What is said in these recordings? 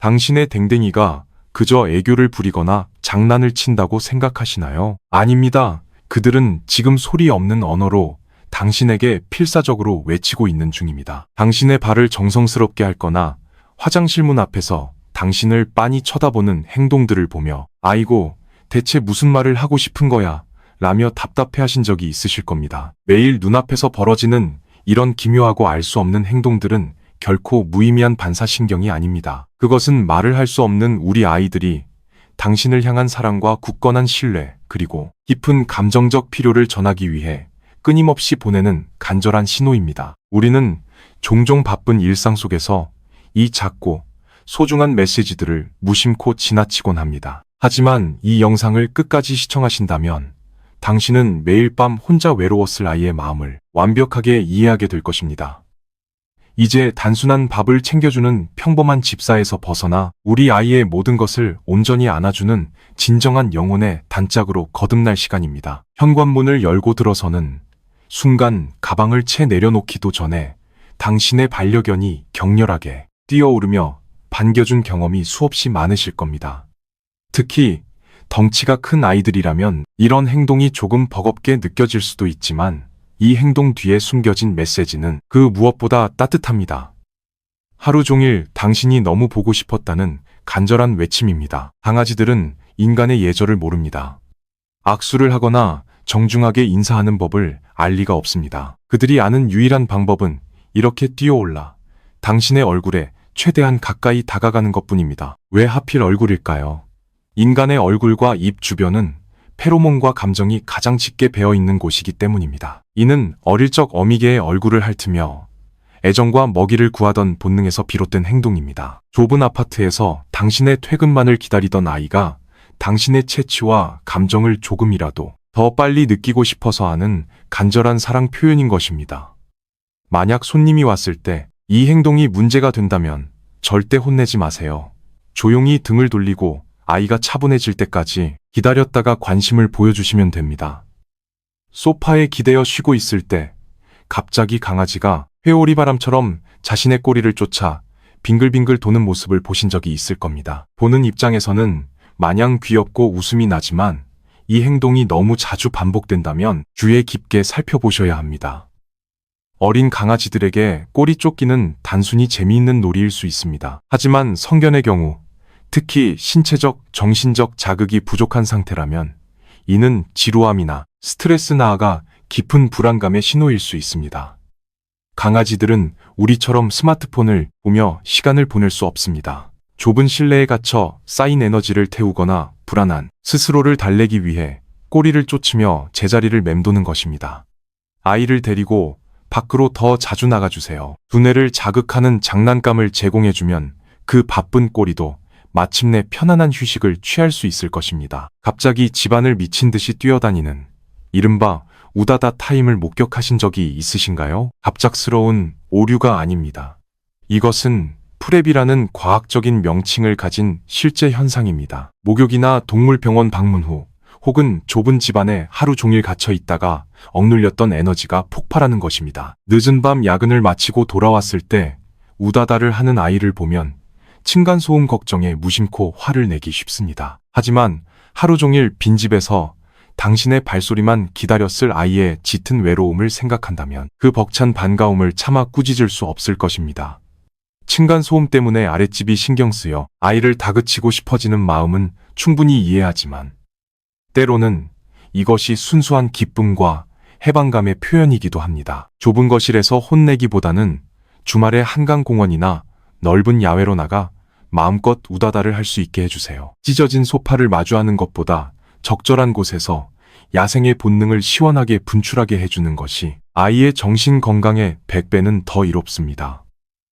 당신의 댕댕이가 그저 애교를 부리거나 장난을 친다고 생각하시나요? 아닙니다. 그들은 지금 소리 없는 언어로 당신에게 필사적으로 외치고 있는 중입니다. 당신의 발을 정성스럽게 핥거나 화장실 문 앞에서 당신을 빤히 쳐다보는 행동들을 보며 아이고, 대체 무슨 말을 하고 싶은 거야? 라며 답답해 하신 적이 있으실 겁니다. 매일 눈앞에서 벌어지는 이런 기묘하고 알 수 없는 행동들은 결코 무의미한 반사신경이 아닙니다. 그것은 말을 할 수 없는 우리 아이들이 당신을 향한 사랑과 굳건한 신뢰, 그리고 깊은 감정적 필요를 전하기 위해 끊임없이 보내는 간절한 신호입니다. 우리는 종종 바쁜 일상 속에서 이 작고 소중한 메시지들을 무심코 지나치곤 합니다. 하지만 이 영상을 끝까지 시청하신다면 당신은 매일 밤 혼자 외로웠을 아이의 마음을 완벽하게 이해하게 될 것입니다. 이제 단순한 밥을 챙겨주는 평범한 집사에서 벗어나 우리 아이의 모든 것을 온전히 안아주는 진정한 영혼의 단짝으로 거듭날 시간입니다. 현관문을 열고 들어서는 순간 가방을 채 내려놓기도 전에 당신의 반려견이 격렬하게 뛰어오르며 반겨준 경험이 수없이 많으실 겁니다. 특히 덩치가 큰 아이들이라면 이런 행동이 조금 버겁게 느껴질 수도 있지만 이 행동 뒤에 숨겨진 메시지는 그 무엇보다 따뜻합니다. 하루 종일 당신이 너무 보고 싶었다는 간절한 외침입니다. 강아지들은 인간의 예절을 모릅니다. 악수를 하거나 정중하게 인사하는 법을 알 리가 없습니다. 그들이 아는 유일한 방법은 이렇게 뛰어올라 당신의 얼굴에 최대한 가까이 다가가는 것뿐입니다. 왜 하필 얼굴일까요? 인간의 얼굴과 입 주변은 페로몬과 감정이 가장 짙게 배어있는 곳이기 때문입니다. 이는 어릴 적 어미개의 얼굴을 핥으며 애정과 먹이를 구하던 본능에서 비롯된 행동입니다. 좁은 아파트에서 당신의 퇴근만을 기다리던 아이가 당신의 채취와 감정을 조금이라도 더 빨리 느끼고 싶어서 하는 간절한 사랑 표현인 것입니다. 만약 손님이 왔을 때 이 행동이 문제가 된다면 절대 혼내지 마세요. 조용히 등을 돌리고 아이가 차분해질 때까지 기다렸다가 관심을 보여주시면 됩니다. 소파에 기대어 쉬고 있을 때 갑자기 강아지가 회오리 바람처럼 자신의 꼬리를 쫓아 빙글빙글 도는 모습을 보신 적이 있을 겁니다. 보는 입장에서는 마냥 귀엽고 웃음이 나지만 이 행동이 너무 자주 반복된다면 귀에 깊게 살펴보셔야 합니다. 어린 강아지들에게 꼬리 쫓기는 단순히 재미있는 놀이일 수 있습니다. 하지만 성견의 경우, 특히 신체적, 정신적 자극이 부족한 상태라면 이는 지루함이나 스트레스 나아가 깊은 불안감의 신호일 수 있습니다. 강아지들은 우리처럼 스마트폰을 보며 시간을 보낼 수 없습니다. 좁은 실내에 갇혀 쌓인 에너지를 태우거나 불안한 스스로를 달래기 위해 꼬리를 쫓으며 제자리를 맴도는 것입니다. 아이를 데리고 밖으로 더 자주 나가주세요. 두뇌를 자극하는 장난감을 제공해주면 그 바쁜 꼬리도 마침내 편안한 휴식을 취할 수 있을 것입니다. 갑자기 집안을 미친 듯이 뛰어다니는 이른바 우다다 타임을 목격하신 적이 있으신가요? 갑작스러운 오류가 아닙니다. 이것은 프랩이라는 과학적인 명칭을 가진 실제 현상입니다. 목욕이나 동물병원 방문 후 혹은 좁은 집안에 하루 종일 갇혀 있다가 억눌렸던 에너지가 폭발하는 것입니다. 늦은 밤 야근을 마치고 돌아왔을 때 우다다를 하는 아이를 보면 층간소음 걱정에 무심코 화를 내기 쉽습니다. 하지만 하루 종일 빈집에서 당신의 발소리만 기다렸을 아이의 짙은 외로움을 생각한다면 그 벅찬 반가움을 차마 꾸짖을 수 없을 것입니다. 층간소음 때문에 아랫집이 신경 쓰여 아이를 다그치고 싶어지는 마음은 충분히 이해하지만 때로는 이것이 순수한 기쁨과 해방감의 표현이기도 합니다. 좁은 거실에서 혼내기보다는 주말에 한강공원이나 넓은 야외로 나가 마음껏 우다다를 할 수 있게 해주세요. 찢어진 소파를 마주하는 것보다 적절한 곳에서 야생의 본능을 시원하게 분출하게 해주는 것이 아이의 정신 건강에 100배는 더 이롭습니다.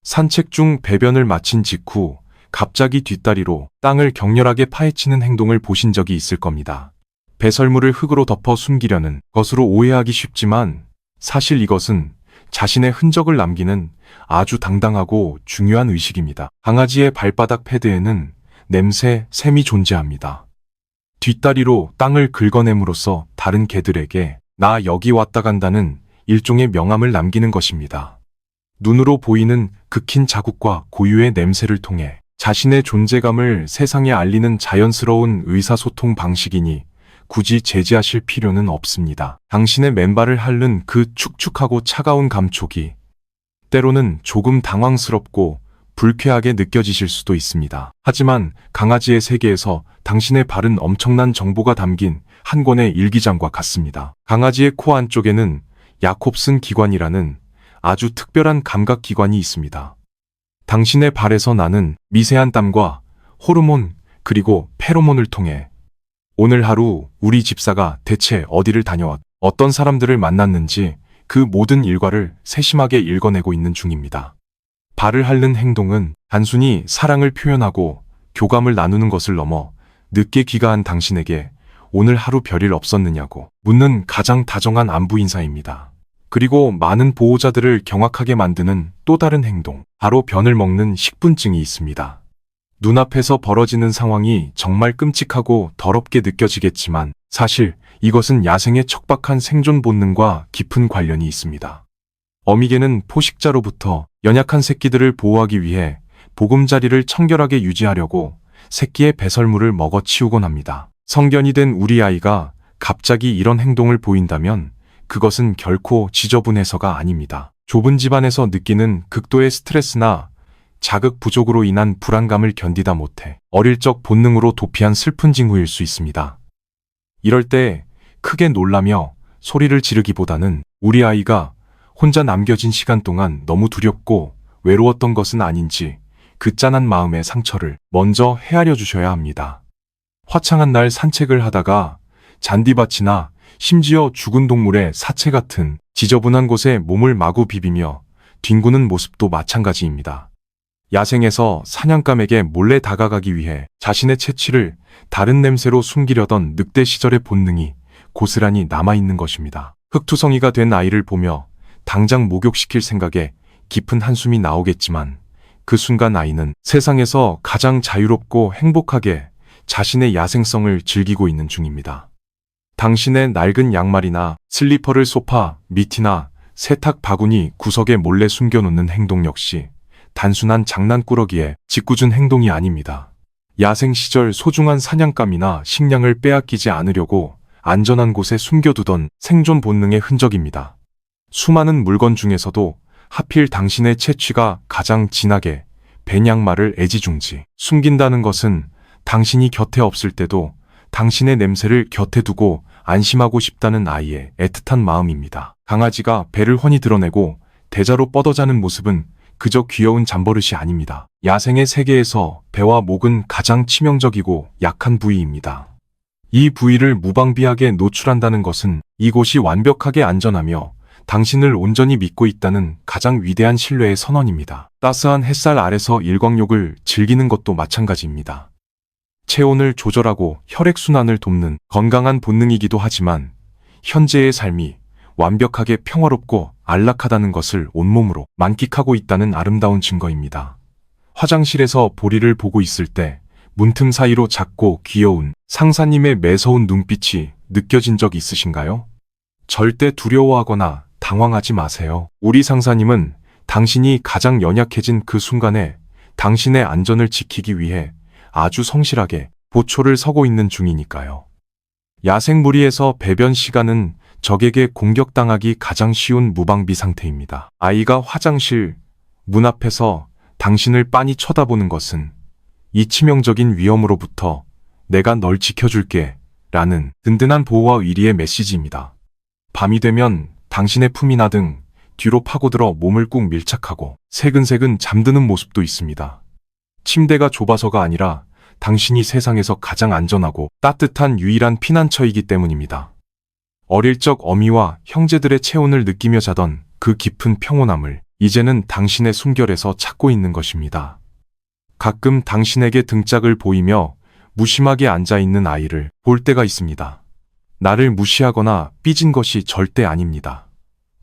산책 중 배변을 마친 직후 갑자기 뒷다리로 땅을 격렬하게 파헤치는 행동을 보신 적이 있을 겁니다. 배설물을 흙으로 덮어 숨기려는 것으로 오해하기 쉽지만 사실 이것은 자신의 흔적을 남기는 아주 당당하고 중요한 의식입니다. 강아지의 발바닥 패드에는 냄새, 샘이 존재합니다. 뒷다리로 땅을 긁어냄으로써 다른 개들에게 나 여기 왔다 간다는 일종의 명함을 남기는 것입니다. 눈으로 보이는 극힌 자국과 고유의 냄새를 통해 자신의 존재감을 세상에 알리는 자연스러운 의사소통 방식이니 굳이 제지하실 필요는 없습니다. 당신의 맨발을 핥는 그 축축하고 차가운 감촉이 때로는 조금 당황스럽고 불쾌하게 느껴지실 수도 있습니다. 하지만 강아지의 세계에서 당신의 발은 엄청난 정보가 담긴 한 권의 일기장과 같습니다. 강아지의 코 안쪽에는 야콥슨 기관이라는 아주 특별한 감각 기관이 있습니다. 당신의 발에서 나는 미세한 땀과 호르몬 그리고 페로몬을 통해 오늘 하루 우리 집사가 대체 어디를 다녀왔, 어떤 사람들을 만났는지 그 모든 일과를 세심하게 읽어내고 있는 중입니다. 발을 핥는 행동은 단순히 사랑을 표현하고 교감을 나누는 것을 넘어 늦게 귀가한 당신에게 오늘 하루 별일 없었느냐고 묻는 가장 다정한 안부 인사입니다. 그리고 많은 보호자들을 경악하게 만드는 또 다른 행동, 바로 변을 먹는 식분증이 있습니다. 눈앞에서 벌어지는 상황이 정말 끔찍하고 더럽게 느껴지겠지만 사실 이것은 야생의 척박한 생존 본능과 깊은 관련이 있습니다. 어미개는 포식자로부터 연약한 새끼들을 보호하기 위해 보금자리를 청결하게 유지하려고 새끼의 배설물을 먹어치우곤 합니다. 성견이 된 우리 아이가 갑자기 이런 행동을 보인다면 그것은 결코 지저분해서가 아닙니다. 좁은 집안에서 느끼는 극도의 스트레스나 자극 부족으로 인한 불안감을 견디다 못해 어릴 적 본능으로 도피한 슬픈 징후일 수 있습니다. 이럴 때 크게 놀라며 소리를 지르기보다는 우리 아이가 혼자 남겨진 시간 동안 너무 두렵고 외로웠던 것은 아닌지 그 짠한 마음의 상처를 먼저 헤아려 주셔야 합니다. 화창한 날 산책을 하다가 잔디밭이나 심지어 죽은 동물의 사체 같은 지저분한 곳에 몸을 마구 비비며 뒹구는 모습도 마찬가지입니다. 야생에서 사냥감에게 몰래 다가가기 위해 자신의 채취를 다른 냄새로 숨기려던 늑대 시절의 본능이 고스란히 남아있는 것입니다. 흑투성이가 된 아이를 보며 당장 목욕시킬 생각에 깊은 한숨이 나오겠지만 그 순간 아이는 세상에서 가장 자유롭고 행복하게 자신의 야생성을 즐기고 있는 중입니다. 당신의 낡은 양말이나 슬리퍼를 소파 밑이나 세탁 바구니 구석에 몰래 숨겨놓는 행동 역시 단순한 장난꾸러기의 짓궂은 행동이 아닙니다. 야생 시절 소중한 사냥감이나 식량을 빼앗기지 않으려고 안전한 곳에 숨겨두던 생존 본능의 흔적입니다. 수많은 물건 중에서도 하필 당신의 채취가 가장 진하게 벤 양말을 애지중지 숨긴다는 것은 당신이 곁에 없을 때도 당신의 냄새를 곁에 두고 안심하고 싶다는 아이의 애틋한 마음입니다. 강아지가 배를 훤히 드러내고 대자로 뻗어자는 모습은 그저 귀여운 잠버릇이 아닙니다. 야생의 세계에서 배와 목은 가장 치명적이고 약한 부위입니다. 이 부위를 무방비하게 노출한다는 것은 이곳이 완벽하게 안전하며 당신을 온전히 믿고 있다는 가장 위대한 신뢰의 선언입니다. 따스한 햇살 아래서 일광욕을 즐기는 것도 마찬가지입니다. 체온을 조절하고 혈액순환을 돕는 건강한 본능이기도 하지만 현재의 삶이 완벽하게 평화롭고 안락하다는 것을 온몸으로 만끽하고 있다는 아름다운 증거입니다. 화장실에서 보리를 보고 있을 때 문틈 사이로 작고 귀여운 상사님의 매서운 눈빛이 느껴진 적 있으신가요? 절대 두려워하거나 당황하지 마세요. 우리 상사님은 당신이 가장 연약해진 그 순간에 당신의 안전을 지키기 위해 아주 성실하게 보초를 서고 있는 중이니까요. 야생 무리에서 배변 시간은 적에게 공격당하기 가장 쉬운 무방비 상태입니다. 아이가 화장실 문 앞에서 당신을 빤히 쳐다보는 것은 이 치명적인 위험으로부터 내가 널 지켜줄게 라는 든든한 보호와 의리의 메시지입니다. 밤이 되면 당신의 품이나 등 뒤로 파고들어 몸을 꾹 밀착하고 새근새근 잠드는 모습도 있습니다. 침대가 좁아서가 아니라 당신이 세상에서 가장 안전하고 따뜻한 유일한 피난처이기 때문입니다. 어릴 적 어미와 형제들의 체온을 느끼며 자던 그 깊은 평온함을 이제는 당신의 숨결에서 찾고 있는 것입니다. 가끔 당신에게 등짝을 보이며 무심하게 앉아있는 아이를 볼 때가 있습니다. 나를 무시하거나 삐진 것이 절대 아닙니다.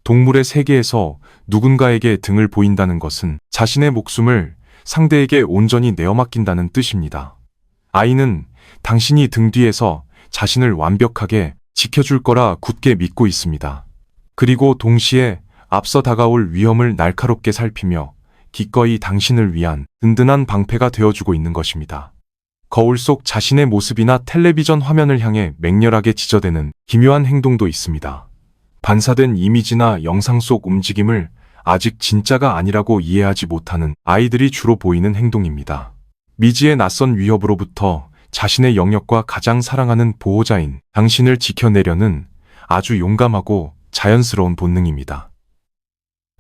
동물의 세계에서 누군가에게 등을 보인다는 것은 자신의 목숨을 상대에게 온전히 내어맡긴다는 뜻입니다. 아이는 당신이 등 뒤에서 자신을 완벽하게 지켜줄 거라 굳게 믿고 있습니다. 그리고 동시에 앞서 다가올 위험을 날카롭게 살피며 기꺼이 당신을 위한 든든한 방패가 되어주고 있는 것입니다. 거울 속 자신의 모습이나 텔레비전 화면을 향해 맹렬하게 지저대는 기묘한 행동도 있습니다. 반사된 이미지나 영상 속 움직임을 아직 진짜가 아니라고 이해하지 못하는 아이들이 주로 보이는 행동입니다. 미지의 낯선 위협으로부터 자신의 영역과 가장 사랑하는 보호자인 당신을 지켜내려는 아주 용감하고 자연스러운 본능입니다.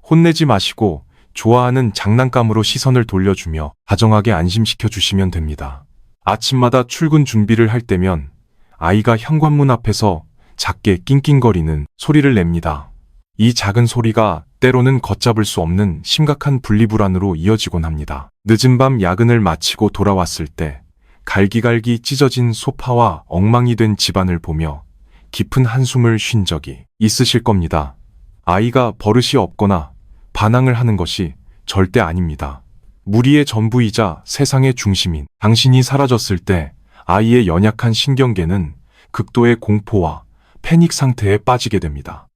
혼내지 마시고 좋아하는 장난감으로 시선을 돌려주며 다정하게 안심시켜 주시면 됩니다. 아침마다 출근 준비를 할 때면 아이가 현관문 앞에서 작게 낑낑거리는 소리를 냅니다. 이 작은 소리가 때로는 걷잡을 수 없는 심각한 분리불안으로 이어지곤 합니다. 늦은 밤 야근을 마치고 돌아왔을 때 갈기갈기 찢어진 소파와 엉망이 된 집안을 보며 깊은 한숨을 쉰 적이 있으실 겁니다. 아이가 버릇이 없거나 반항을 하는 것이 절대 아닙니다. 무리의 전부이자 세상의 중심인 당신이 사라졌을 때 아이의 연약한 신경계는 극도의 공포와 패닉 상태에 빠지게 됩니다.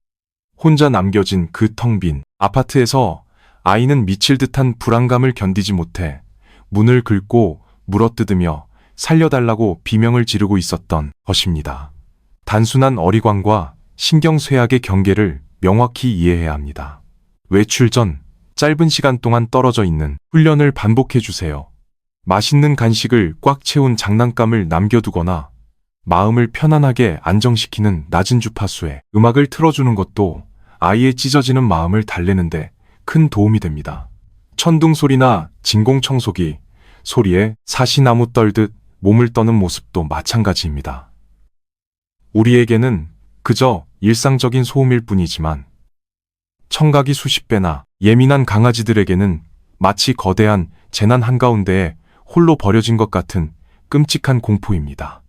혼자 남겨진 그 텅 빈 아파트에서 아이는 미칠 듯한 불안감을 견디지 못해 문을 긁고 물어뜯으며 살려달라고 비명을 지르고 있었던 것입니다. 단순한 어리광과 신경쇠약의 경계를 명확히 이해해야 합니다. 외출 전 짧은 시간 동안 떨어져 있는 훈련을 반복해 주세요. 맛있는 간식을 꽉 채운 장난감을 남겨두거나 마음을 편안하게 안정시키는 낮은 주파수의 음악을 틀어주는 것도 아이의 찢어지는 마음을 달래는데 큰 도움이 됩니다. 천둥 소리나 진공청소기 소리에 사시나무 떨듯 몸을 떠는 모습도 마찬가지입니다. 우리에게는 그저 일상적인 소음일 뿐이지만 청각이 수십 배나 예민한 강아지들에게는 마치 거대한 재난 한가운데에 홀로 버려진 것 같은 끔찍한 공포입니다.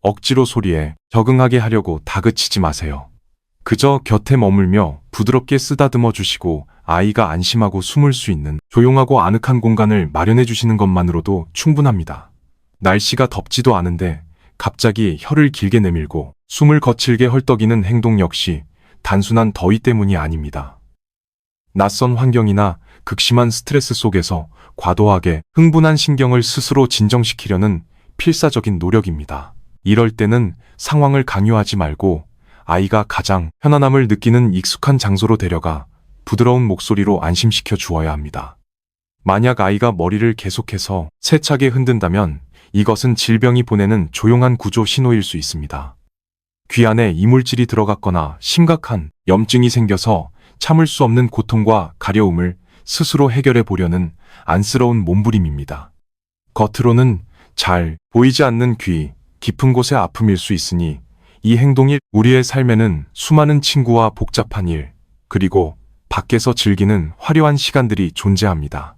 억지로 소리에 적응하게 하려고 다그치지 마세요. 그저 곁에 머물며 부드럽게 쓰다듬어 주시고 아이가 안심하고 숨을 수 있는 조용하고 아늑한 공간을 마련해 주시는 것만으로도 충분합니다. 날씨가 덥지도 않은데 갑자기 혀를 길게 내밀고 숨을 거칠게 헐떡이는 행동 역시 단순한 더위 때문이 아닙니다. 낯선 환경이나 극심한 스트레스 속에서 과도하게 흥분한 신경을 스스로 진정시키려는 필사적인 노력입니다. 이럴 때는 상황을 강요하지 말고 아이가 가장 편안함을 느끼는 익숙한 장소로 데려가 부드러운 목소리로 안심시켜 주어야 합니다. 만약 아이가 머리를 계속해서 세차게 흔든다면 이것은 질병이 보내는 조용한 구조 신호일 수 있습니다. 귀 안에 이물질이 들어갔거나 심각한 염증이 생겨서 참을 수 없는 고통과 가려움을 스스로 해결해 보려는 안쓰러운 몸부림입니다. 겉으로는 잘 보이지 않는 귀, 깊은 곳의 아픔일 수 있으니 이 행동이 우리의 삶에는 수많은 친구와 복잡한 일, 그리고 밖에서 즐기는 화려한 시간들이 존재합니다.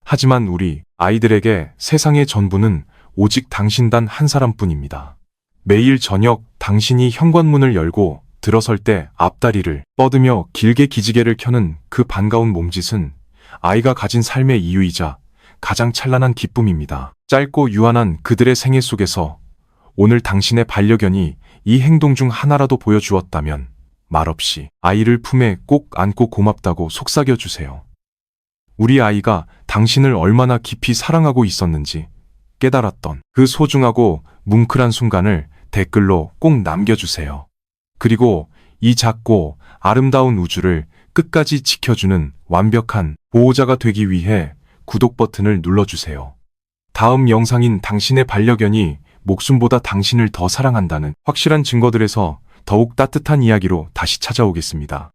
하지만 우리 아이들에게 세상의 전부는 오직 당신 단 한 사람뿐입니다. 매일 저녁 당신이 현관문을 열고 들어설 때 앞다리를 뻗으며 길게 기지개를 켜는 그 반가운 몸짓은 아이가 가진 삶의 이유이자 가장 찬란한 기쁨입니다. 짧고 유한한 그들의 생애 속에서 오늘 당신의 반려견이 이 행동 중 하나라도 보여주었다면 말없이 아이를 품에 꼭 안고 고맙다고 속삭여 주세요. 우리 아이가 당신을 얼마나 깊이 사랑하고 있었는지 깨달았던 그 소중하고 뭉클한 순간을 댓글로 꼭 남겨주세요. 그리고 이 작고 아름다운 우주를 끝까지 지켜주는 완벽한 보호자가 되기 위해 구독 버튼을 눌러주세요. 다음 영상인 당신의 반려견이 목숨보다 당신을 더 사랑한다는 확실한 증거들에서 더욱 따뜻한 이야기로 다시 찾아오겠습니다.